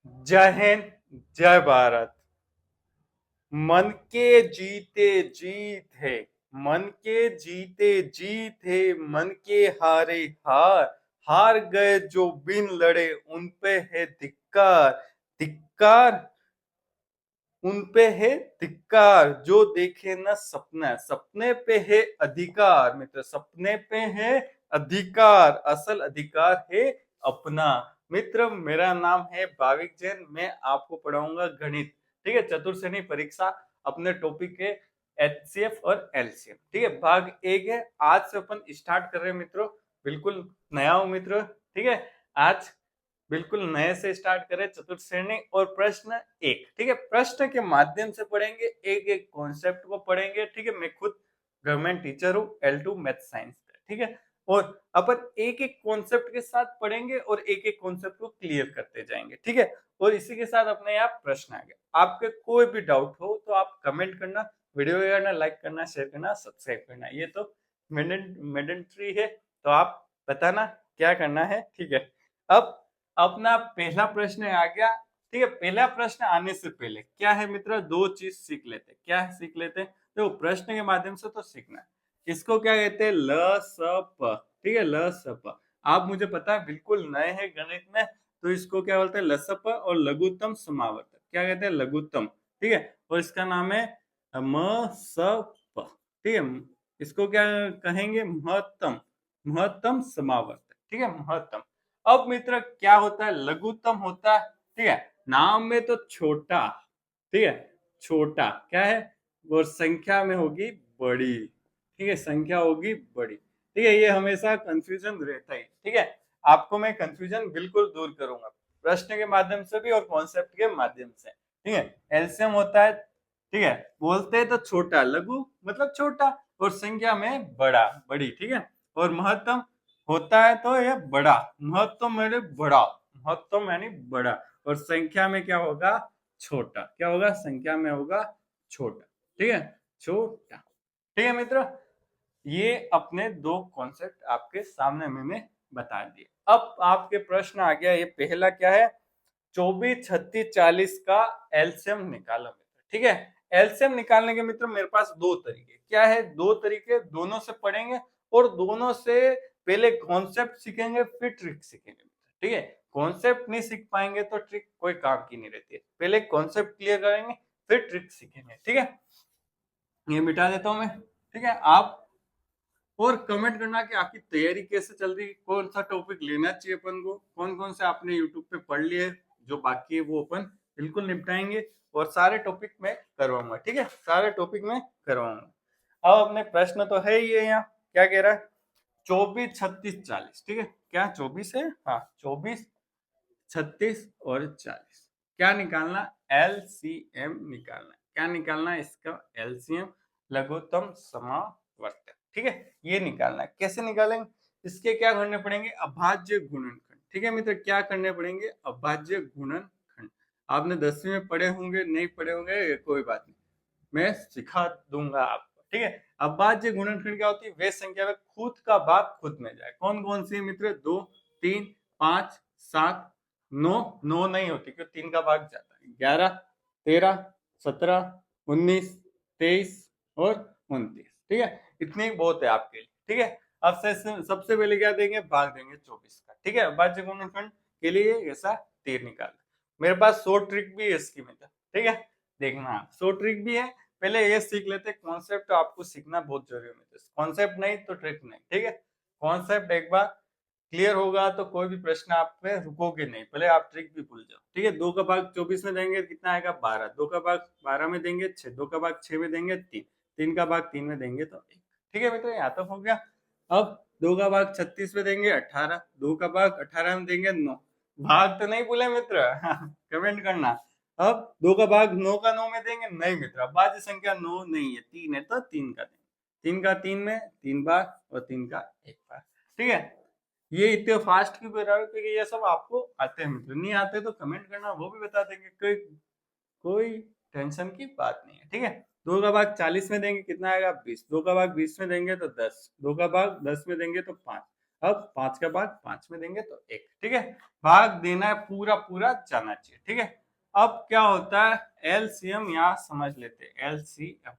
जय हिंद, जय भारत। मन के जीते जीत है, मन के जीते जीत है, मन के हारे हार। हार गए जो बिन लड़े उन पे है धिक्कार। धिक्कार उन पे है धिक्कार जो देखे न सपना। सपने पे है अधिकार मित्र, सपने पे है अधिकार, असल अधिकार है अपना। मित्र मेरा नाम है भाविक जैन, मैं आपको पढ़ाऊंगा गणित। ठीक है, चतुर्श्रेणी परीक्षा अपने टॉपिक है एचसीएफ और एलसीएम। ठीक है, भाग एक है। आज से अपन स्टार्ट कर रहे हैं मित्रों, बिल्कुल नया हूं मित्र। ठीक है, आज बिल्कुल नए से स्टार्ट करें चतुर्श्रेणी और प्रश्न एक। ठीक है, प्रश्न के माध्यम से पढ़ेंगे, एक एक कॉन्सेप्ट को पढ़ेंगे। ठीक है, मैं खुद गवर्नमेंट टीचर हूँ L2 मैथ साइंस। ठीक है, और अपन एक एक कॉन्सेप्ट के साथ पढ़ेंगे और एक एक कॉन्सेप्ट को क्लियर करते जाएंगे। ठीक है, और इसी के साथ अपने यहाँ प्रश्न आ गया। आपके कोई भी डाउट हो तो आप कमेंट करना, वीडियो करना, लाइक करना, शेयर करना, सब्सक्राइब करना, ये तो मैंडेटरी है। तो आप बताना क्या करना है। ठीक है, अब अपना पहला प्रश्न आ गया। ठीक है, पहला प्रश्न आने से पहले क्या है मित्र, दो चीज सीख लेते। क्या है सीख लेते? तो प्रश्न के माध्यम से तो सीखना है। इसको क्या कहते हैं? ल स प। ठीक है, ल स प। आप मुझे पता है बिल्कुल नए हैं गणित में, तो इसको क्या बोलते हैं? लसप और लघुत्तम समावर्तक। क्या कहते हैं? लघुत्तम। ठीक है, और इसका नाम है म स प। ठीक है, इसको क्या कहेंगे? महत्तम, महत्तम समावर्तक। ठीक है, महत्तम। अब मित्र क्या होता है? लघुत्तम होता है। ठीक है, नाम में तो छोटा। ठीक है, छोटा क्या है? और संख्या में होगी बड़ी। ठीक है, संख्या होगी बड़ी। ठीक है, ये हमेशा कंफ्यूजन रहता है। ठीक है, आपको मैं कंफ्यूजन बिल्कुल दूर करूंगा प्रश्न के माध्यम से भी और कॉन्सेप्ट के माध्यम से। ठीक है, एलसीएम होता है। ठीक है, बोलते हैं तो छोटा, लघु मतलब छोटा, और संख्या में बड़ा, बड़ी। ठीक है, और महत्तम होता है तो ये बड़ा, महत्व मैंने बड़ा, महत्व यानी बड़ा, और संख्या में क्या होगा? छोटा। क्या होगा? संख्या में होगा छोटा। ठीक है, छोटा। ठीक है मित्र, ये अपने दो कॉन्सेप्ट आपके सामने मैंने बता दिए। अब आपके प्रश्न आ गया, ये पहला क्या है? 24, 36, 40 का एलसीएम निकालो मित्र। ठीक है, एलसीएम निकालने के मित्र मेरे पास दो तरीके। क्या है? दो तरीके, दोनों से पढ़ेंगे और दोनों से पहले कॉन्सेप्ट सीखेंगे फिर ट्रिक सीखेंगे। ठीक है, कॉन्सेप्ट नहीं सीख पाएंगे तो ट्रिक कोई काम की नहीं रहती है। पहले कॉन्सेप्ट क्लियर करेंगे फिर ट्रिक सीखेंगे। ठीक है, ये मिटा देता हूं मैं। ठीक है, आप और कमेंट करना कि आपकी तैयारी कैसे चल रही, कौन सा टॉपिक लेना चाहिए अपन को, कौन कौन से आपने यूट्यूब पे पढ़ लिए, जो बाकी है वो अपन बिल्कुल निपटाएंगे और सारे टॉपिक में करवाऊंगा। ठीक है, सारे टॉपिक में करवाऊंगा। अब अपने प्रश्न तो है ही है, यहाँ क्या कह रहा है? 24, 36, 40। ठीक है, क्या 24 है? हाँ, 24, 36 और 40 क्या निकालना? एलसीएम निकालना। क्या निकालना? इसका एलसीएम, लघुत्तम समावर्तक। ठीक है, ये निकालना है। कैसे निकालेंगे? इसके क्या करने पड़ेंगे? अभाज्य गुणनखंड। ठीक है मित्र, क्या करने पड़ेंगे? अभाज्य गुणनखंड। आपने 10वीं में पढ़े होंगे, नहीं पढ़े होंगे, कोई बात नहीं, मैं सिखा दूंगा आपको। ठीक है, अभाज्य गुणनखंड क्या होती है? वे संख्या में खुद का भाग खुद में जाए। कौन कौन सी है मित्र? 2, 3, 5, 7, 9। 9 नहीं होती क्योंकि 3 का भाग जाता है। 11, 13, 17, 19, 23 और 29। ठीक है, इतनी बहुत है आपके लिए। ठीक है, अब सबसे पहले क्या देंगे? भाग देंगे 24 का। ठीक है, अभाज्य गुणनखंड के लिए ऐसा तीर निकालना। मेरे पास 100 ट्रिक भी है इसकी मित्र। ठीक है, देखना आप, 100 ट्रिक भी है। पहले ये सीख लेते हैं कॉन्सेप्ट, तो आपको सीखना बहुत जरूरी है। कॉन्सेप्ट नहीं तो ट्रिक नहीं। ठीक है, कॉन्सेप्ट एक बार क्लियर होगा तो कोई भी प्रश्न आप पे रुकोगे नहीं, पहले आप ट्रिक भी भूल जाओ। ठीक है, 2 का भाग 24 में देंगे कितना आएगा? 12। 2 का भाग 12 में देंगे 6। 2 का भाग 6 में देंगे 3। 3 का भाग 3 में देंगे तो 1। ठीक है मित्र, यहाँ तक हो गया। अब 2 का भाग 36 में देंगे 18। 2 का भाग 18 में देंगे 9। भाग तो नहीं भूले मित्र कमेंट करना। अब 2 का भाग 9 का 9 में देंगे? नहीं मित्र, भाज्य संख्या 9 नहीं है, 3 है, तो 3 का देंगे। 3 का 3 में 3 बार और 3 का 1 बार। ठीक है, ये इतने फास्ट क्यों कर रहा है? क्योंकि ये सब आपको आते हैं मित्र, नहीं आते तो कमेंट करना, वो भी बता देंगे। कोई कोई टेंशन की बात नहीं है। ठीक है, 2 का भाग 40 में देंगे कितना आएगा? 20। 2 का भाग 20 में देंगे तो 10। 2 का भाग 10 में देंगे तो 5। अब 5 का भाग 5 में देंगे तो 1, ठीक है। भाग देना है, पूरा पूरा जाना चाहिए, ठीक है। अब क्या होता है, एलसीएम यहाँ समझ लेते हैं, एलसीएम,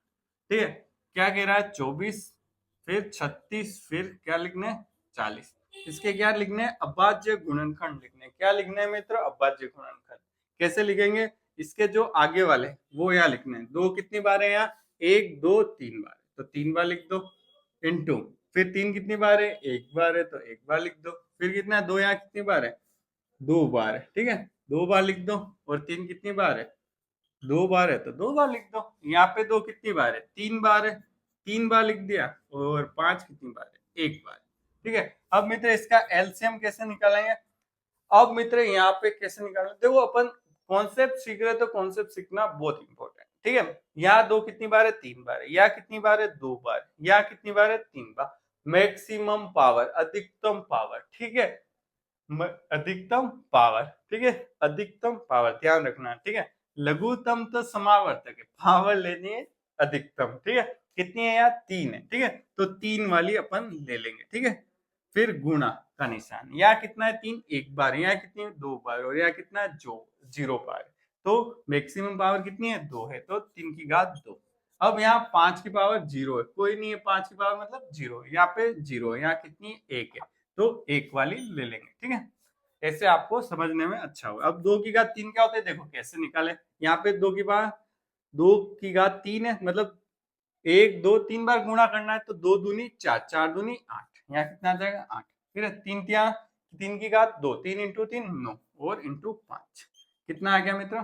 ठीक है। क्या कह रहा है, 24, फिर 36, फिर क्या लिखना है, 40। इसके क्या लिखने हैं, अभाज्य गुणनखंड लिखने हैं। क्या लिखना है मित्र, अभाज्य गुणनखंड। कैसे लिखेंगे, इसके जो आगे वाले वो यहाँ लिखने हैं। दो कितनी बार है यहाँ, 1 2 3 बार, तो 3 बार लिख दो, इनटू, फिर 3 कितनी बार है, 1 बार है तो 1 बार लिख दो, फिर कितना है, 2 यहाँ कितनी बार है, 2 बार है, ठीक है, 2 बार लिख दो, और 3 कितनी बार है, 2 बार है तो 2 बार लिख दो। यहाँ पे 2 कितनी बार है, 3 बार है, 3 बार लिख दिया, और 5 कितनी बार है, 1 बार, ठीक है। अब मित्र इसका एलसीएम कैसे निकालेंगे, अब मित्र यहाँ पे कैसे निकालना, देखो अपन कॉन्सेप्ट सीख रहे तो कॉन्सेप्ट सीखना बहुत इंपॉर्टेंट, ठीक है। यहाँ 2 कितनी बार है, 3 बार है, यहाँ कितनी बार है, 2 बार, यहाँ कितनी बार है, 3 बार। मैक्सिमम पावर, अधिकतम पावर, ठीक है, अधिकतम पावर, ठीक है, अधिकतम पावर ध्यान रखना, ठीक है। लघुतम तो समावर्तक है, पावर लेनी है अधिकतम, ठीक है। कितनी है यहाँ, 3 है, ठीक है, तो 3 वाली अपन ले लेंगे, ठीक है। फिर गुणा का निशान, यहाँ कितना है, 3 1 बार, यहाँ कितनी है, 2 बार, और यहाँ कितना है, जो 0 बार, तो मैक्सिमम पावर कितनी है, 2 है, तो 3 की घात 2। अब यहाँ 5 की पावर 0 है, कोई नहीं है, 5 की पावर मतलब 0, यहाँ पे 0 है, यहाँ कितनी है, 1 है, तो 1 वाली ले लेंगे, ठीक है। ऐसे आपको समझने में अच्छा होगा। अब 2 की घात 3 क्या होता है, देखो कैसे निकाले। यहाँ पे 2 की बार 2 की घात 3 है, मतलब 1 2 3 बार गुणा करना है, तो 2 दूनी 4, 4 दूनी 8, यहाँ कितना आ जाएगा, 8, फिर है 3 की घात 2, 3 इंटू 3 9, और इंटू 5 कितना आ गया मित्र,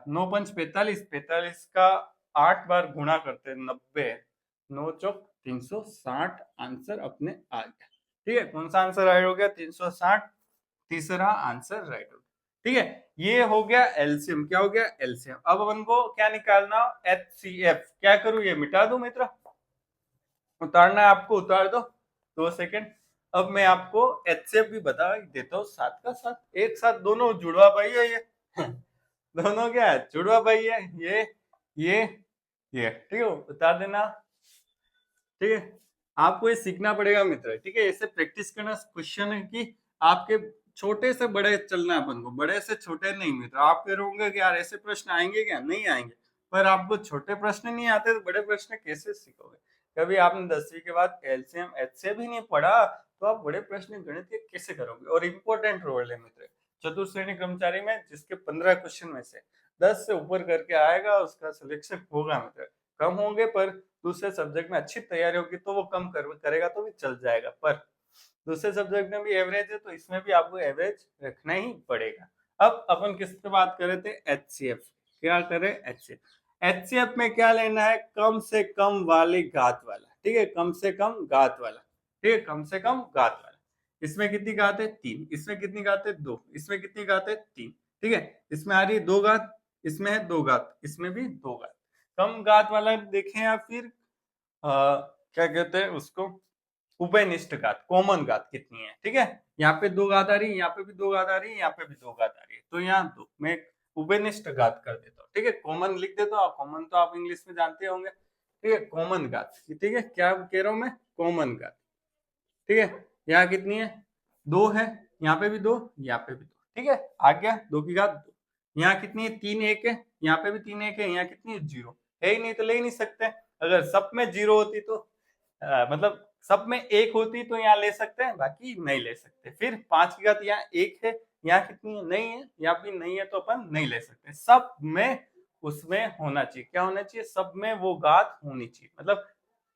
9 पंच 45, 45 का 8 बार गुणा करते 90, 9 चौक 360, आंसर अपने आ गया, ठीक है। कौन सा आंसर राइट हो गया, 360, तीसरा आंसर राइट हो गया, ठीक है। ये हो गया एलसीएम, क्या हो गया, एलसीएम। अब अपन को क्या निकालना, एचसीएफ। क्या करूं, ये मिटा दूं मित्र, उतारना है आपको, उतार दो, 2 सेकेंड। अब मैं आपको एचसीएफ भी बता देता हूँ, साथ का साथ, एक साथ दोनों जुड़वा भाई है ये दोनों क्या है, जुड़वा भाई है, ये ठीक है, उतार देना, ठीक है। आपको ये सीखना पड़ेगा मित्र, ठीक है, ऐसे प्रैक्टिस करना। क्वेश्चन है कि आपके छोटे से बड़े चलना है अपन को, बड़े से छोटे नहीं मित्र। आप कहोगे कि यार ऐसे प्रश्न आएंगे क्या, नहीं आएंगे, पर आपको छोटे प्रश्न नहीं आते तो बड़े प्रश्न कैसे सीखोगे। कभी आपने 10वीं के बाद एलसीएम एचसीएफ ही नहीं पढ़ा, तो आप बड़े प्रश्न गणित के कैसे करोगे। और इम्पोर्टेंट रोल है मित्र चतुर्थ श्रेणी कर्मचारी में, जिसके 15 क्वेश्चन में से 10 से ऊपर करके आएगा, उसका सिलेक्शन होगा मित्र। कम होंगे, पर दूसरे सब्जेक्ट में अच्छी तैयारी होगी तो वो कम करेगा तो भी चल जाएगा, पर दूसरे सब्जेक्ट में भी एवरेज है तो इसमें भी आपको एवरेज रखना ही पड़ेगा। अब अपन किस पे बात कर रहे थे, एचसीएफ। क्या करें, एचसीएफ। एचसीएफ में क्या लेना है, कम से कम वाली घात वाला, ठीक है, कम से कम घात वाला, ठीक है, कम से कम घात वाला। इसमें कितनी घात है, 3, इसमें कितनी घात है, 2, इसमें कितनी घात है, 3, ठीक है। इसमें आ रही है 2 घात, इसमें है 2 घात, इसमें भी 2 घात। कम घात वाला देखें या फिर क्या कहते हैं उसको, उभयनिष्ठ घात, कॉमन घात कितनी है, ठीक है। यहाँ पे 2 घात आ रही है, यहाँ पे भी 2 घात आ रही है, यहाँ पे भी 2 घात आ रही है, तो यहाँ 2 मैं उभयनिष्ठ घात कर देता हूँ, ठीक है। कॉमन लिख देता हूँ, कॉमन तो आप इंग्लिश में जानते होंगे, ठीक है। कॉमन घात, ठीक है, क्या कह रहा हूँ मैं, कॉमन घात, ठीक है। यहाँ कितनी है, 2 है, यहाँ पे भी 2, यहाँ पे भी 2, ठीक है। आ गया 2 की घात 2। यहाँ कितनी है, 3 1 है, यहाँ पे भी 3 1 है, यहाँ कितनी है, 0 है ही नहीं तो ले ही नहीं सकते। अगर सब में 0 होती तो मतलब सब में 1 होती तो यहाँ ले सकते हैं, बाकी नहीं ले सकते। फिर 5 की घात यहाँ 1 है, यहाँ कितनी है, नहीं है, यहाँ भी नहीं है, तो अपन नहीं ले सकते। सब में उसमें होना चाहिए, क्या होना चाहिए, सब में वो घात होनी चाहिए। मतलब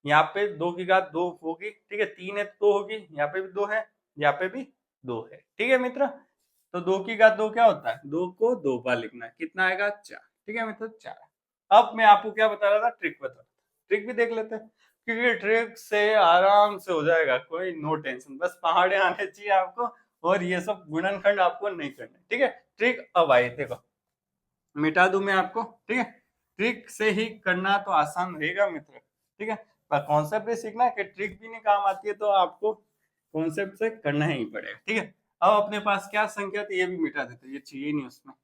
यहाँ पे 2 की घात 2 होगी, ठीक है, 3 है तो 2 होगी, यहाँ पे भी 2 है, यहाँ पे भी 2 है, ठीक है मित्र। तो 2 की घात 2 क्या होता है, 2 को 2 बार लिखना है, कितना आएगा, 4, ठीक है मित्र, 4। अब मैं आपको क्या बता रहा था, ट्रिक बता रहा था, ट्रिक भी देख लेते हैं, क्योंकि ट्रिक से आराम से हो जाएगा, कोई नो टेंशन, बस पहाड़े आने चाहिए आपको, और ये सब गुणनखंड आपको नहीं करना, ठीक है। ट्रिक अब आई, देखो मिटा दूं मैं आपको, ठीक है। ट्रिक से ही करना तो आसान रहेगा मित्र, ठीक है, पर कॉन्सेप्ट भी सीखना है कि ट्रिक भी नहीं काम आती है तो आपको कॉन्सेप्ट से करना ही पड़ेगा, ठीक है। अब अपने पास क्या संख्या थी, ये भी मिटा देते, ये चाहिए नहीं उसमें,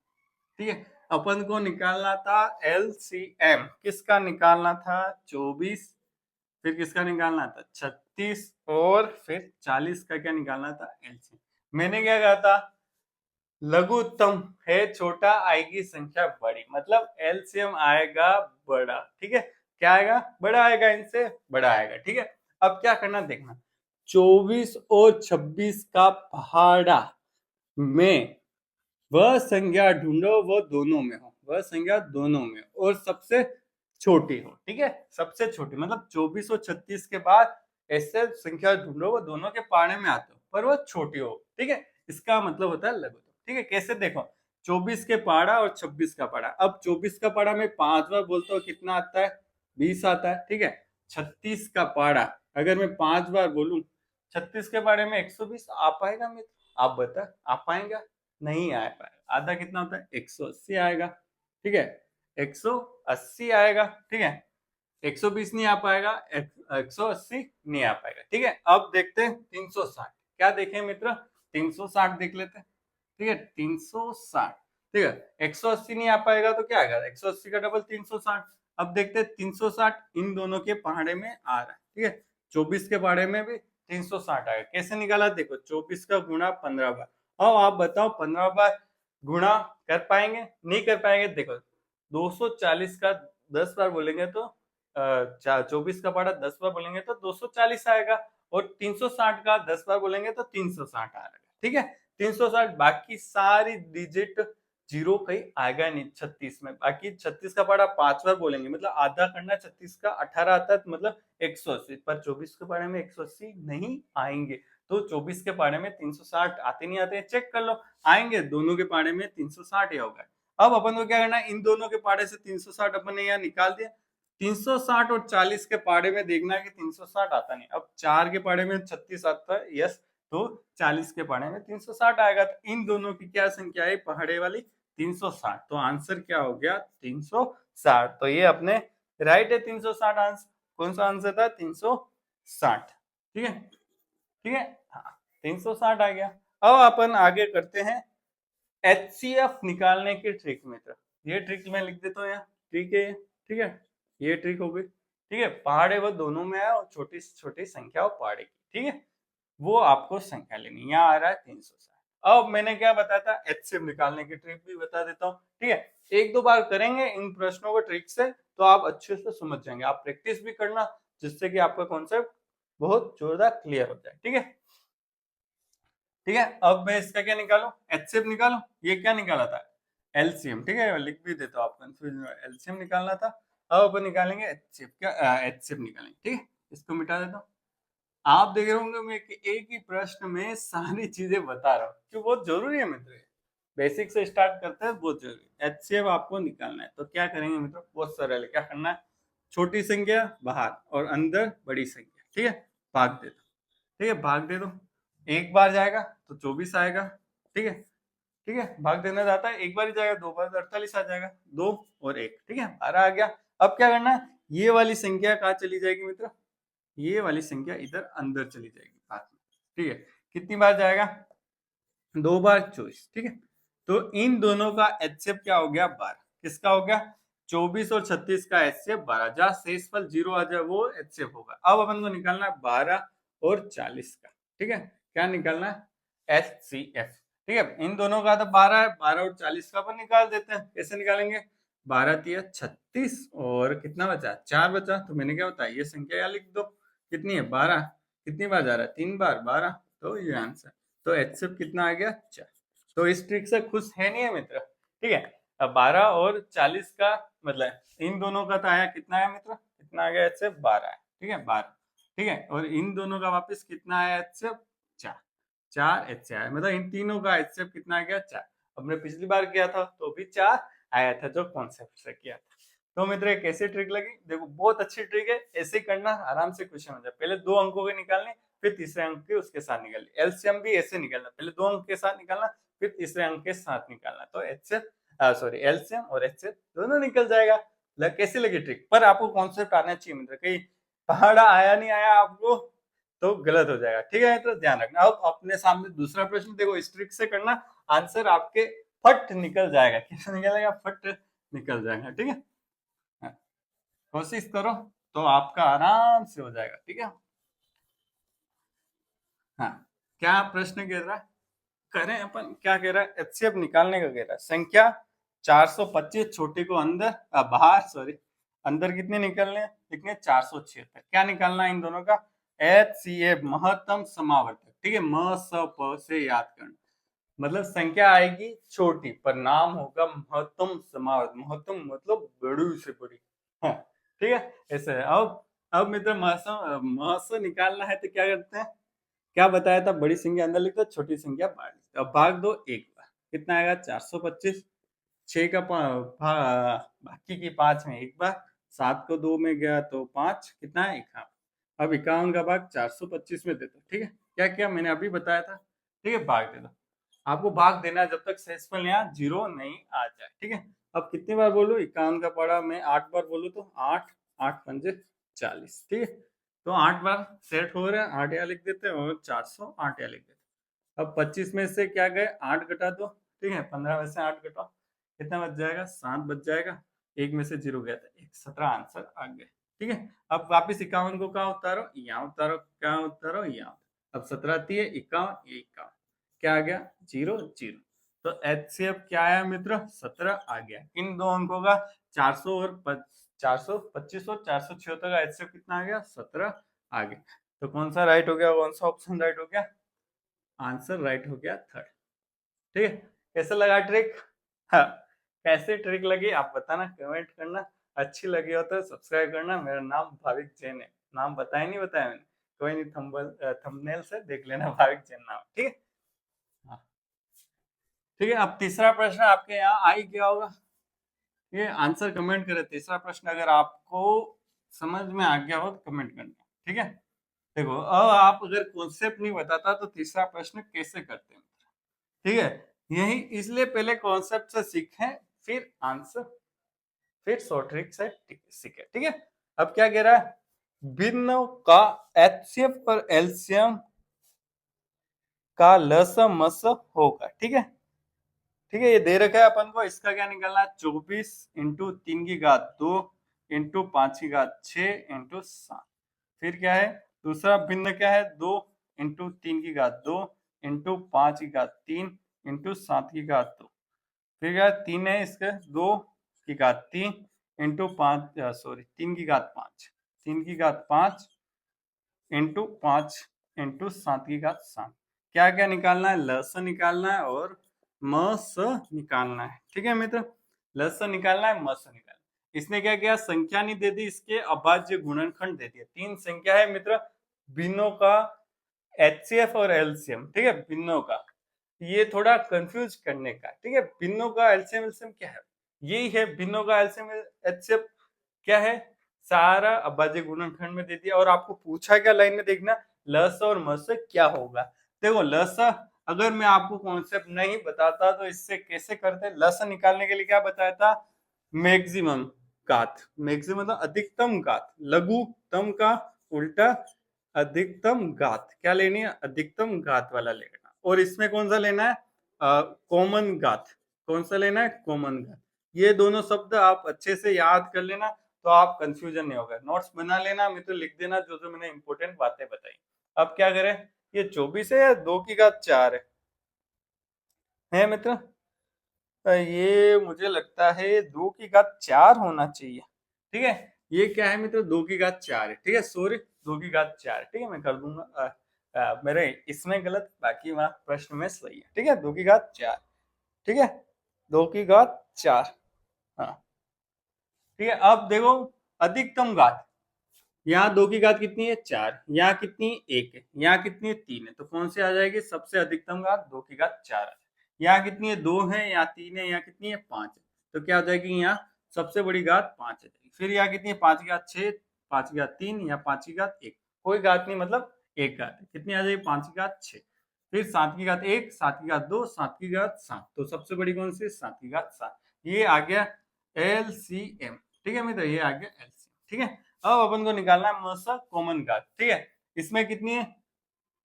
ठीक है। अपन को निकालना था एलसीएम, किसका निकालना था, 24, फिर किसका निकालना था, 36, 36 और फिर 40 का क्या निकालना था, एलसीएम। मैंने क्या कहा था, लघुत्तम है छोटा, आएगी संख्या बड़ी, मतलब एलसीएम आएगा बड़ा। ठीक है, क्या आएगा, बड़ा आएगा, इनसे बड़ा आएगा। ठीक है, अब क्या करना देखना, 24 और 26 का पहाड़ा में वह संख्या ढूंढो वो दोनों में हो, वह संख्या दोनों में और सबसे छोटी हो। ठीक है, सबसे छोटी मतलब 24 और 36 के बाद ऐसे संख्या ढूंढो वो दोनों के पाड़े में आते हो पर वो छोटी हो। ठीक है, इसका मतलब होता है लघुत्तम। ठीक है, कैसे देखो, 24 के पाड़ा और 26 का पाड़ा। अब 24 का पाड़ा में 5 बार बोलता हूँ, कितना आता है, 20 आता है। ठीक है, 36 का पाड़ा अगर मैं 5 बार बोलूं, 36 के पाड़े में 120 आ पाएगा मित्र, आप बता, आ पाएगा, नहीं आ पाएगा। आधा कितना होता है, 180 आएगा। ठीक है, 180 आएगा। ठीक है, 120 नहीं आ पाएगा, 180 नहीं आ पाएगा। ठीक है, अब देखते हैं 360, क्या देखें मित्र, 360 देख लेते हैं। ठीक है, 360। ठीक है, 180 नहीं आ पाएगा तो क्या आएगा, 180 का डबल 360। अब देखते हैं 360 इन दोनों के पहाड़े में आ रहा है। ठीक है, 24 के पहाड़े में भी 360 आएगा। कैसे निकाला, देखो 24 का गुणा 15 बार। अब आप बताओ 15 बार गुणा कर पाएंगे, नहीं कर पाएंगे। देखो 240 का 10 बार बोलेंगे तो 24 का पहाड़ा 10 बार बोलेंगे तो 240 आएगा, और 360 का 10 बार बोलेंगे तो 360 आएगा। ठीक है, 360, बाकी सारी डिजिट जीरो कहीं आएगा नहीं 36 में। बाकी 36 का पहाड़ा 5 बार बोलेंगे, मतलब आधा करना 36 का 18 आता है, मतलब 180, पर 24 के पहाड़े में 180 नहीं आएंगे। तो 24 के पहाड़े में 360 आते नहीं आते, चेक कर लो, आएंगे दोनों के पहाड़े में 360 ही होगा। अब अपन को क्या करना है, इन दोनों के पहाड़े से 360 अपन ने यहाँ निकाल दिया। 360 और 40 के पहाड़े में देखना है कि 360 आता नहीं। अब 4 के पहाड़े में 36 आता है, यस, तो 40 के पहाड़े में 360 आएगा। तो इन दोनों की क्या संख्या है, पहाड़े वाली 360। तो आंसर क्या हो गया, 360। तो ये अपने राइट है 360 आंसर। कौन सा आंसर था, 360। ठीक है, ठीक है, हाँ 360 आ गया। अब अपन आगे करते हैं HCF निकालने की ट्रिक मित्र। ये ट्रिक मैं लिख देता हूँ यहाँ, ट्रिक है। ठीक है, ये ट्रिक हो गई। ठीक है, पहाड़े वो दोनों में है और छोटी छोटी संख्या हो पहाड़े की। ठीक है, वो आपको संख्या लेनी, यहाँ आ रहा है 360। अब मैंने क्या बताया था, HCF निकालने की ट्रिक भी बता देता हूँ। ठीक है, एक दो बार करेंगे इन प्रश्नों को ट्रिक से तो आप अच्छे से समझ जाएंगे। आप प्रैक्टिस भी करना जिससे कि आपका कॉन्सेप्ट बहुत जोरदार क्लियर हो जाए। ठीक है, ठीक है, अब मैं इसका क्या निकालू, HCF निकालू। ये क्या निकाला था, LCM। ठीक है, लिख भी देता हूँ, आप कंफ्यूज, LCM निकालना था। अब अपन निकालेंगे HCF, क्या HCF निकालेंगे। ठीक है, इसको मिटा देता हूँ। आप देख रहे होंगे मैं कि एक ही प्रश्न में सारी चीजें बता रहा हूँ, क्यों, बहुत जरूरी है मित्र। बेसिक से स्टार्ट करते हैं, बहुत जरूरी। HCF आपको निकालना है तो क्या करेंगे मित्र, बहुत सरल है। क्या करना है, छोटी संख्या बाहर और अंदर बड़ी संख्या। ठीक है, भाग दे दो। ठीक है, भाग दे दो, एक बार जाएगा तो 24 आएगा। ठीक है, ठीक है, भाग देना जाता है, एक बार ही जाएगा, दो बार तो 48 आ जाएगा, 2 और 1। ठीक है, 12 आ गया। अब क्या करना है, ये वाली संख्या कहाँ चली जाएगी मित्र, ये वाली संख्या इधर अंदर चली जाएगी साथ में। ठीक है, कितनी बार जाएगा, 2 बार 24। ठीक है, तो इन दोनों का HCF क्या हो गया, 12। किसका हो गया, 24 और 36 का HCF 12। जहां शेषफल 0 आ जाए वो HCF होगा। अब अपन को निकालना है 12 और 40 का। ठीक है, क्या निकालना है, HCF। ठीक है, इन दोनों का तो 12 है, 12 और 40 का अपन निकाल देते हैं। कैसे निकालेंगे, 12 तिया 36 और कितना बचा, 4 बचा। तो मैंने क्या बताया, ये संख्या यहाँ लिख दो, कितनी है, 12। कितनी बार जा रहा है, 3 बार, 12। तो ये आंसर, तो HCF कितना आ गया, 4। तो इस ट्रिक से खुश है नहीं है मित्र। ठीक है, अब 12 और 40 का मतलब इन दोनों का तो आया, कितना आया मित्र, कितना आ गया, HCF 12 है। ठीक है, 12। ठीक है, और इन दोनों का वापस कितना आया, HCF 4। 4 HCF आया, मतलब इन तीनों का HCF कितना आ गया, 4। हमने पिछली बार किया था तो भी 4 आया था, जो कॉन्सेप्ट से किया था। तो मित्र एक कैसी ट्रिक लगी, देखो बहुत अच्छी ट्रिक है, ऐसे करना, आराम से क्वेश्चन हो जाए। पहले 2 अंकों के निकालने, फिर तीसरे अंक के उसके साथ निकालने। एलसीएम भी ऐसे निकालना, पहले 2 अंक के साथ निकालना, फिर तीसरे अंक के साथ निकालना। तो एलसीएम और HCF दोनों निकल जाएगा। कैसे लगी ट्रिक, पर आपको कॉन्सेप्ट आना चाहिए मित्र। कहीं पहाड़ा आया नहीं आया आपको तो गलत हो जाएगा। ठीक है, तो ध्यान रखना। अब अपने सामने दूसरा प्रश्न देखो, इस ट्रिक से करना, आंसर आपके फट निकल जाएगा। कैसे निकलेगा, फट निकल जाएगा। ठीक है, कोशिश करो तो आपका आराम से हो जाएगा। ठीक है, हाँ, क्या प्रश्न कह रहा है, करें अपन, क्या कह रहा है, एचसीएफ निकालने का कह रहा है। संख्या 425 छोटे को अंदर बाहर, सॉरी, अंदर कितने निकलने, कितने 476। क्या निकालना है इन दोनों का, एचसीएफ महत्तम समावर्तक। ठीक है, म स प से याद करना, मतलब संख्या आएगी छोटी पर नाम होगा महत्तम समावर्तक। महत्तम मतलब बड़ी से बड़ी। हाँ, ठीक है, ऐसे है। अब मित्र महस निकालना है तो क्या करते हैं, क्या बताया था, बड़ी संख्या अंदर लिखो, छोटी संख्या बाहर लिखो। अब भाग दो एक बार, कितना आएगा 425, 6 का बाकी की 5 में एक बार, 7 को 2 में गया तो 5, कितना है 51। अब 51 का भाग 425 में दे दो। ठीक है, क्या क्या मैंने अभी बताया था। ठीक है, भाग दे दो, आपको भाग देना है जब तक सेक्सफल यहाँ 0 नहीं आ जाए। ठीक है, अब कितनी बार बोलूं, 51 का पढ़ा मैं 8 बार बोलूं तो 8, 8 पंजे 40। ठीक है, तो 8 बार सेट हो रहे हैं, 8 यहाँ लिख देते हैं और 408 यहाँ लिख देते हैं। अब 25 में से क्या गए, 8 घटा दो। ठीक है, 15 में से 8 घटाओ, कितना बच जाएगा, 7 बच जाएगा। एक में से 0 गया था, 17 आंसर आ गए। ठीक है, अब वापिस 51 को कहाँ उतारो, यहाँ उतारो, कहाँ उतारो, यहाँ। अब 17 दिए 51, ये 51, क्या आ गया 0 0। तो एचसीएफ क्या आया मित्र, 17 आ गया। इन दो अंकों का 400 और 425 और 476 का एचसीएफ कितना आ गया, 17 आ गया। तो कौन सा राइट हो गया, कौन सा ऑप्शन राइट हो गया, आंसर राइट हो गया थर्ड। ठीक है, कैसे लगा ट्रिक, हाँ, कैसे ट्रिक लगी आप बताना, कमेंट करना। अच्छी लगी हो तो सब्सक्राइब करना। मेरा नाम भाविक जैन है, नाम बताया नहीं बताया मैंने, कोई नहीं, थंबनेल से देख लेना, भाविक जैन नाम। ठीक है, हाँ, ठीक है। अब तीसरा प्रश्न आपके यहाँ आ ही गया होगा, ये आंसर कमेंट करें। तीसरा प्रश्न अगर आपको समझ में आ गया हो तो कमेंट करना। ठीक है, देखो अब आप अगर कॉन्सेप्ट नहीं बताता तो तीसरा प्रश्न कैसे करते हैं। ठीक है, यही इसलिए पहले कॉन्सेप्ट से सीखें, फिर आंसर, फिर शॉर्ट ट्रिक से सीखें। ठीक है, अब क्या कह रहा है, भिन्नों का एचसीएफ और एलसीएम का लसमस होगा। ठीक है, ठीक है, ये दे रखा है अपन को, इसका क्या निकालना है, 24 इंटू 3 की घात 2 इंटू 5 की घात 6 इंटू 7। फिर क्या है, दूसरा भिन्न क्या है, 2 इंटू 3 की घात 2 इंटू 5 की घात 3 इंटू 7 की घात 2। फिर क्या, 3 है इसके, 2 की घात 3 इंटू 5, सॉरी 3 की घात 5, 3 की घात 5 इंटू 5 इंटू 7 की घात 7। क्या क्या निकालना है, लस निकालना है और मस निकालना है। ठीक है मित्र, लस निकालना है, मस निकालना है। इसने क्या किया, संख्या नहीं दे दी, इसके अभाज्य गुणनखंड दे दिया। 3 संख्या है मित्र, भिन्नों का एचसीएफ और एलसीएम। ठीक है, भिन्नों का, ये थोड़ा कंफ्यूज करने का। ठीक है, भिन्नों का एलसीएम एलसीएम क्या है, यही है भिन्नों का एलसीएम एचसीएफ क्या है, सारा अभाज्य गुणनखंड में दे दिया। और आपको पूछा क्या लाइन में, देखना लस और मस क्या होगा। देखो लस, अगर मैं आपको कॉन्सेप्ट नहीं बताता तो इससे कैसे करते, लस निकालने के लिए क्या बताया था, मैक्सिमम घात, मैक्सिमम मतलब अधिकतम घात, लघुतम का उल्टा अधिकतम घात, क्या लेनी है, अधिकतम घात वाला लेना। और इसमें कौन सा लेना है, कॉमन घात, कौन सा लेना है, कॉमन घात। ये दोनों शब्द आप अच्छे से याद कर लेना, तो आप कंफ्यूजन नहीं होगा। नोट्स बना लेना, मैं तो लिख देना जो जो मैंने इंपॉर्टेंट बातें बताई। अब क्या करें, ये 24 है या 2 की घात 4 है मित्र, ये मुझे लगता है 2 की घात 4 होना चाहिए। ठीक है, ये क्या है मित्र, 2 की घात 4 है। ठीक है, सॉरी 2 की घात 4। ठीक है, मैं कर दूंगा, मेरे इसमें गलत, बाकी वहां प्रश्न में सही है। ठीक है, 2 की घात 4। ठीक है, 2 की घात 4, हाँ। ठीक है, अब देखो अधिकतम घात, यहाँ 2 की घात कितनी है 4, यहाँ कितनी 1 है, यहाँ कितनी 3 है, तो कौन सी आ जाएगी, सबसे अधिकतम घात 2 की घात 4 है। यहाँ कितनी है 2 है, यहाँ 3 है, यहाँ कितनी है 5 है, तो क्या हो जाएगी, यहाँ सबसे बड़ी घात 5 है। फिर यहाँ कितनी है 5 की घात 6, 5 की घात 3, या 5 की घात 1, कोई घात नहीं, मतलब एक घात है, कितनी आ जाएगी 5 की घात 6। फिर 7 की घात 1, 7 की घात 2, 7 की घात 7, तो सबसे बड़ी कौन सी, 7 की घात 7। ये आ गया एलसीएम। ठीक है मित्र, ये आ गया एलसीएम। ठीक है, अब अपन को निकालना है मसा कॉमन घात। ठीक है, इसमें कितनी है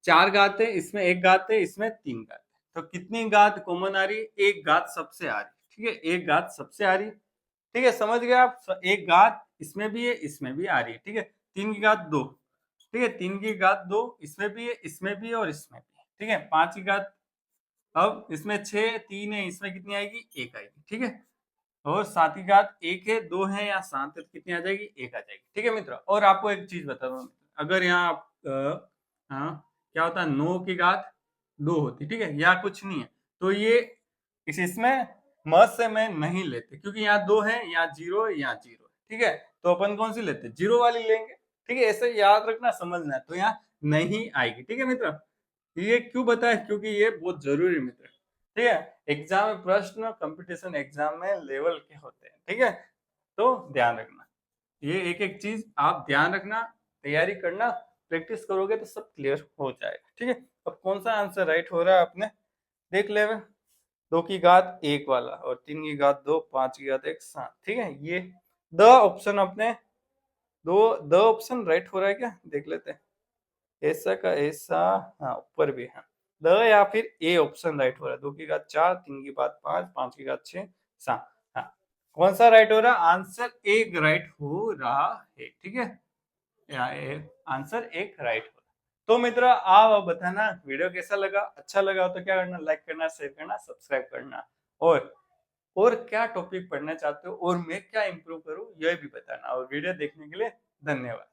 4 घात है, इसमें 1 घात है, इसमें 3 घात है, तो कितनी घात कॉमन आ रही है, 1 घात सबसे आ रही। ठीक है, 1 घात सबसे आ रही। ठीक है, समझ गए आप, 1 घात इसमें भी है, इसमें भी आ रही है। ठीक है, 3 की घात 2, ठीक है। 3 की घात 2 इसमें भी है, इसमें भी है और इसमें भी है। ठीक है। 5 की घात, अब इसमें 6 3 है, इसमें कितनी आएगी? 1 आएगी। ठीक है। और 7 की घात 1 है, 2 है या 7 है तो कितनी आ जाएगी? 1 आ जाएगी। ठीक है मित्र। और आपको एक चीज बता दूं, अगर यहाँ क्या होता है, 9 की घात 2 होती, ठीक है, या कुछ नहीं है, तो ये इसमें मत से मैं नहीं लेते, क्योंकि यहाँ 2 है, यहाँ 0 है, यहाँ 0 है। ठीक है। तो अपन कौन सी लेते? 0 वाली लेंगे। ठीक है। ऐसे याद रखना, समझना। तो यहाँ नहीं आएगी। ठीक है मित्र। ये क्यों बताया? क्योंकि ये बहुत जरूरी मित्र। ठीक है। एग्जाम में प्रश्न कंपटीशन एग्जाम में लेवल के होते हैं। ठीक है। तो ध्यान रखना, ये एक एक चीज आप ध्यान रखना, तैयारी करना, प्रैक्टिस करोगे तो सब क्लियर हो जाएगा। ठीक है। अब कौन सा आंसर राइट हो रहा है आपने देख ले। 2 की घात 1 वाला और 3 की घात 2, 5 की घात 1, 7। ठीक है। ये द ऑप्शन अपने द ऑप्शन राइट हो रहा है क्या? देख लेते हैं। ऐसा का ऐसा, हाँ ऊपर भी है द, या फिर ए ऑप्शन राइट हो रहा है। 2 की घात 4, 3 की घात 5, 5 की घात 6, 7। हाँ, कौन सा राइट हो रहा है? आंसर एक राइट हो रहा है। ठीक है। आंसर एक राइट हो रहा है। तो मित्र आप बताना वीडियो कैसा लगा। अच्छा लगा तो क्या करना? लाइक करना, शेयर करना, सब्सक्राइब करना। और क्या टॉपिक पढ़ना चाहते हो और मैं क्या इंप्रूव करूं, यह भी बताना। और वीडियो देखने के लिए धन्यवाद।